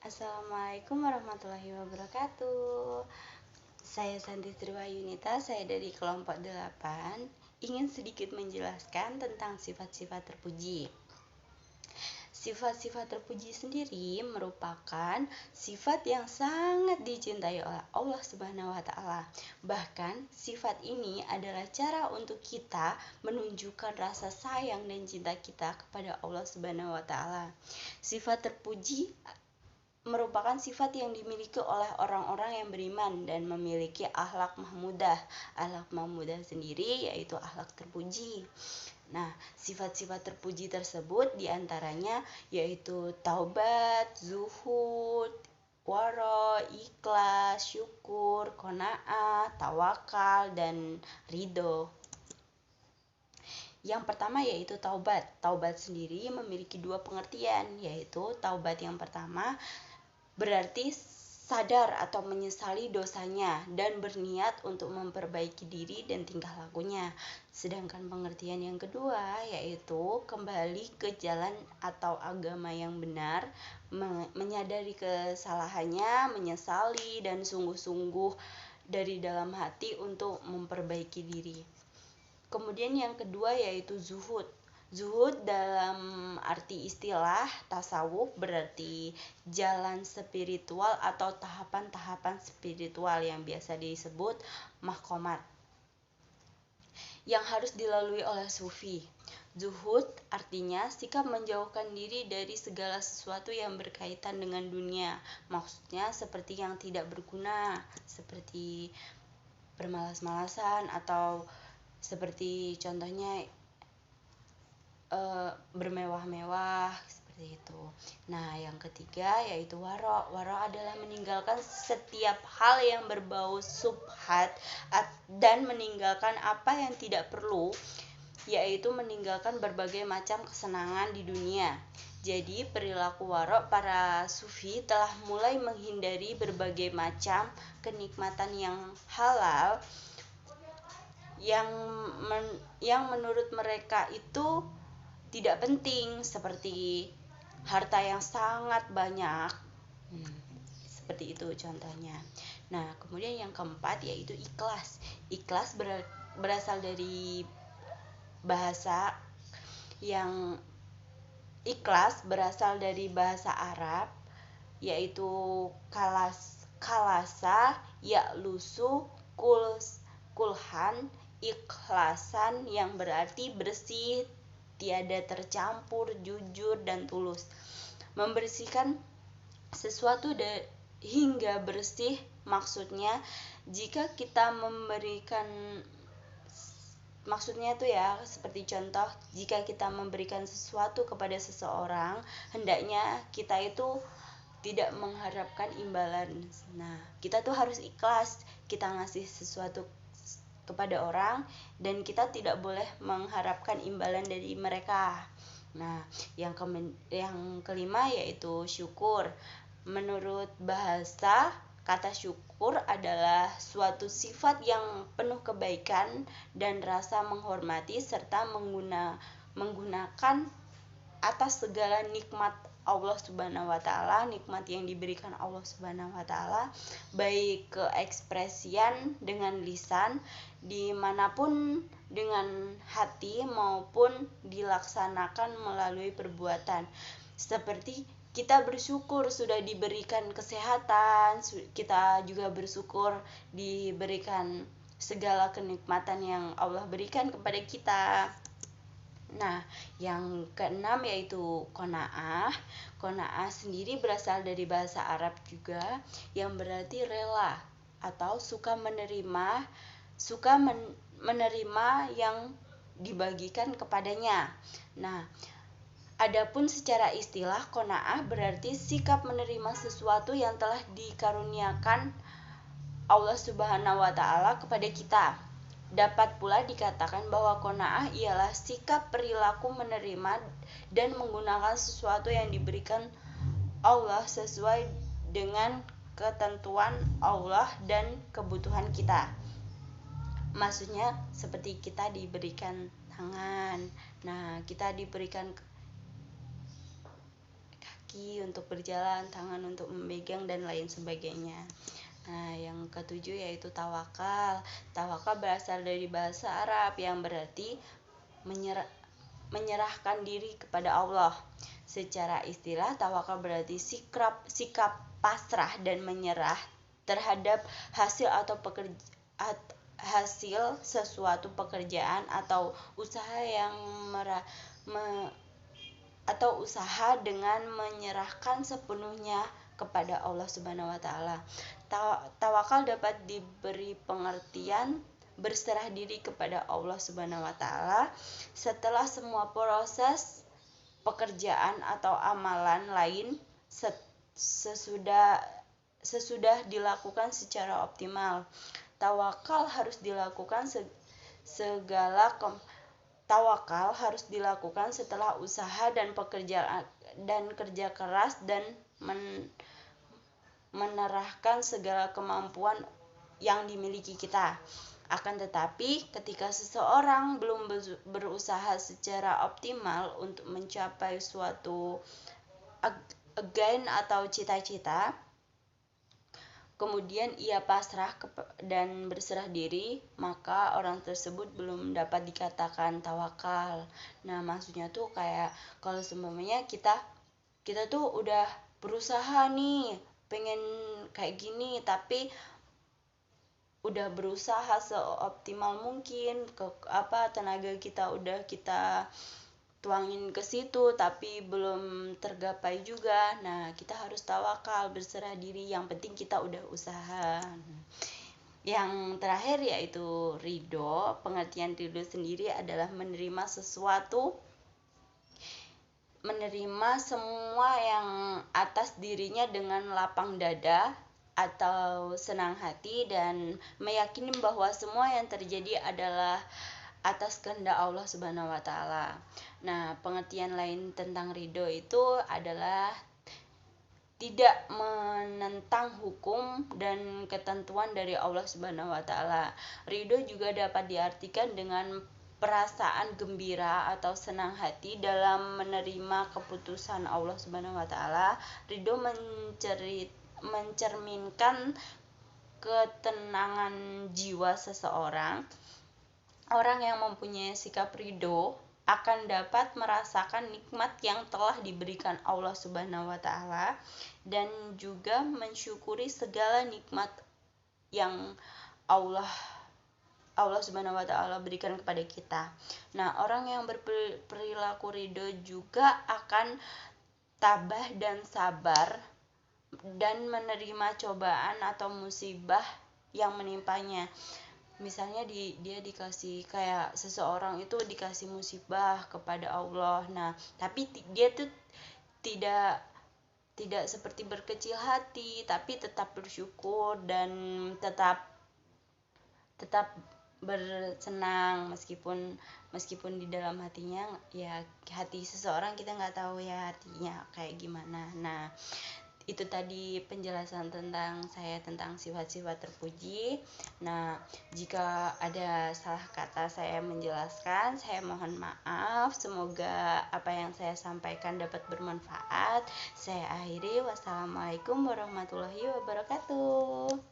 Assalamualaikum warahmatullahi wabarakatuh. Saya Santi Triwayunita, saya dari kelompok 8, ingin sedikit menjelaskan tentang sifat-sifat terpuji. Sifat-sifat terpuji sendiri merupakan sifat yang sangat dicintai oleh Allah Subhanahu wa taala. Bahkan sifat ini adalah cara untuk kita menunjukkan rasa sayang dan cinta kita kepada Allah Subhanahu wa taala. Sifat terpuji merupakan sifat yang dimiliki oleh orang-orang yang beriman dan memiliki akhlak mahmudah. Akhlak mahmudah sendiri yaitu akhlak terpuji. Nah, sifat-sifat terpuji tersebut diantaranya yaitu taubat, zuhud, waro, ikhlas, syukur, qanaah, tawakal, dan ridho. Yang pertama yaitu taubat. Taubat sendiri memiliki dua pengertian, yaitu taubat yang pertama berarti sadar atau menyesali dosanya dan berniat untuk memperbaiki diri dan tingkah lakunya. Sedangkan pengertian yang kedua yaitu kembali ke jalan atau agama yang benar, menyadari kesalahannya, menyesali dan sungguh-sungguh dari dalam hati untuk memperbaiki diri. Kemudian yang kedua yaitu zuhud. Zuhud dalam arti istilah tasawuf berarti jalan spiritual atau tahapan-tahapan spiritual yang biasa disebut mahkomat yang harus dilalui oleh sufi. Zuhud artinya sikap menjauhkan diri dari segala sesuatu yang berkaitan dengan dunia. Maksudnya seperti yang tidak berguna, seperti bermalas-malasan atau seperti contohnya bermewah-mewah seperti itu. Nah, yang ketiga yaitu waro. Waro adalah meninggalkan setiap hal yang berbau subhat dan meninggalkan apa yang tidak perlu, yaitu meninggalkan berbagai macam kesenangan di dunia. Jadi perilaku waro para sufi telah mulai menghindari berbagai macam kenikmatan yang halal yang menurut mereka itu tidak penting, seperti harta yang sangat banyak. Seperti itu contohnya. Nah, kemudian yang keempat yaitu ikhlas. Ikhlas berasal dari bahasa yang ikhlas berasal dari bahasa Arab yaitu kalasa ya'lusu kulhan ikhlasan yang berarti bersih, tiada tercampur, jujur dan tulus. Membersihkan sesuatu hingga bersih maksudnya jika kita maksudnya itu ya seperti contoh, jika kita memberikan sesuatu kepada seseorang, hendaknya kita itu tidak mengharapkan imbalan. Nah, kita tuh harus ikhlas kita ngasih sesuatu kepada orang dan kita tidak boleh mengharapkan imbalan dari mereka. Nah, yang kelima yaitu syukur. Menurut bahasa, kata syukur adalah suatu sifat yang penuh kebaikan dan rasa menghormati serta menggunakan atas segala nikmat Allah Subhanahu wa taala, nikmat yang diberikan Allah Subhanahu wa taala, baik keekspresian dengan lisan dimanapun dengan hati maupun dilaksanakan melalui perbuatan. Seperti kita bersyukur sudah diberikan kesehatan, kita juga bersyukur diberikan segala kenikmatan yang Allah berikan kepada kita. Nah, yang keenam yaitu qanaah. Qanaah sendiri berasal dari bahasa Arab juga yang berarti rela atau suka menerima yang dibagikan kepadanya. Nah, adapun secara istilah qanaah berarti sikap menerima sesuatu yang telah dikaruniakan Allah Subhanahu wa taala kepada kita. Dapat pula dikatakan bahwa qanaah ialah sikap perilaku menerima dan menggunakan sesuatu yang diberikan Allah sesuai dengan ketentuan Allah dan kebutuhan kita. Maksudnya seperti kita diberikan tangan, nah kita diberikan kaki, kaki untuk berjalan, tangan untuk memegang, dan lain sebagainya. Nah, yang ketujuh yaitu tawakal. Tawakal berasal dari bahasa Arab yang berarti menyerahkan diri kepada Allah. Secara istilah, tawakal berarti sikap pasrah dan menyerah terhadap hasil sesuatu pekerjaan atau usaha dengan menyerahkan sepenuhnya kepada Allah Subhanahu wa taala. Tawakal dapat diberi pengertian berserah diri kepada Allah Subhanahu wa taala setelah semua proses pekerjaan atau amalan lain sesudah dilakukan secara optimal. Tawakal harus dilakukan setelah usaha dan kerja keras dan menerahkan segala kemampuan yang dimiliki kita. Akan tetapi, ketika seseorang belum berusaha secara optimal untuk mencapai suatu gain atau cita-cita, kemudian ia pasrah dan berserah diri, maka orang tersebut belum dapat dikatakan tawakal. Nah, maksudnya tuh kayak kalau seumpamanya kita tuh udah berusaha nih, pengen kayak gini, tapi udah berusaha seoptimal mungkin, tenaga kita udah kita tuangin ke situ tapi belum tergapai juga. Nah, kita harus tawakal, berserah diri, yang penting kita udah usaha. Yang terakhir yaitu ridho. Pengertian ridho sendiri adalah menerima semua yang atas dirinya dengan lapang dada atau senang hati, dan meyakini bahwa semua yang terjadi adalah atas kehendak Allah Subhanahu wa taala. Nah, pengertian lain tentang ridho itu adalah tidak menentang hukum dan ketentuan dari Allah Subhanahu wa taala. Ridho juga dapat diartikan dengan perasaan gembira atau senang hati dalam menerima keputusan Allah Subhanahu wa taala. Ridho mencerminkan ketenangan jiwa seseorang. Orang yang mempunyai sikap ridho akan dapat merasakan nikmat yang telah diberikan Allah Subhanahu wa taala dan juga mensyukuri segala nikmat yang Allah Subhanahu wa taala berikan kepada kita. Nah, orang yang berperilaku ridho juga akan tabah dan sabar dan menerima cobaan atau musibah yang menimpanya. Misalnya dia dikasih, kayak seseorang itu dikasih musibah kepada Allah. Nah, tapi dia tuh tidak seperti berkecil hati, tapi tetap bersyukur dan tetap bersenang meskipun di dalam hatinya, ya hati seseorang kita nggak tahu ya hatinya kayak gimana. Nah, itu tadi penjelasan tentang sifat-sifat terpuji. Nah, jika ada salah kata saya menjelaskan, saya mohon maaf. Semoga apa yang saya sampaikan dapat bermanfaat. Saya akhiri. Wassalamualaikum warahmatullahi wabarakatuh.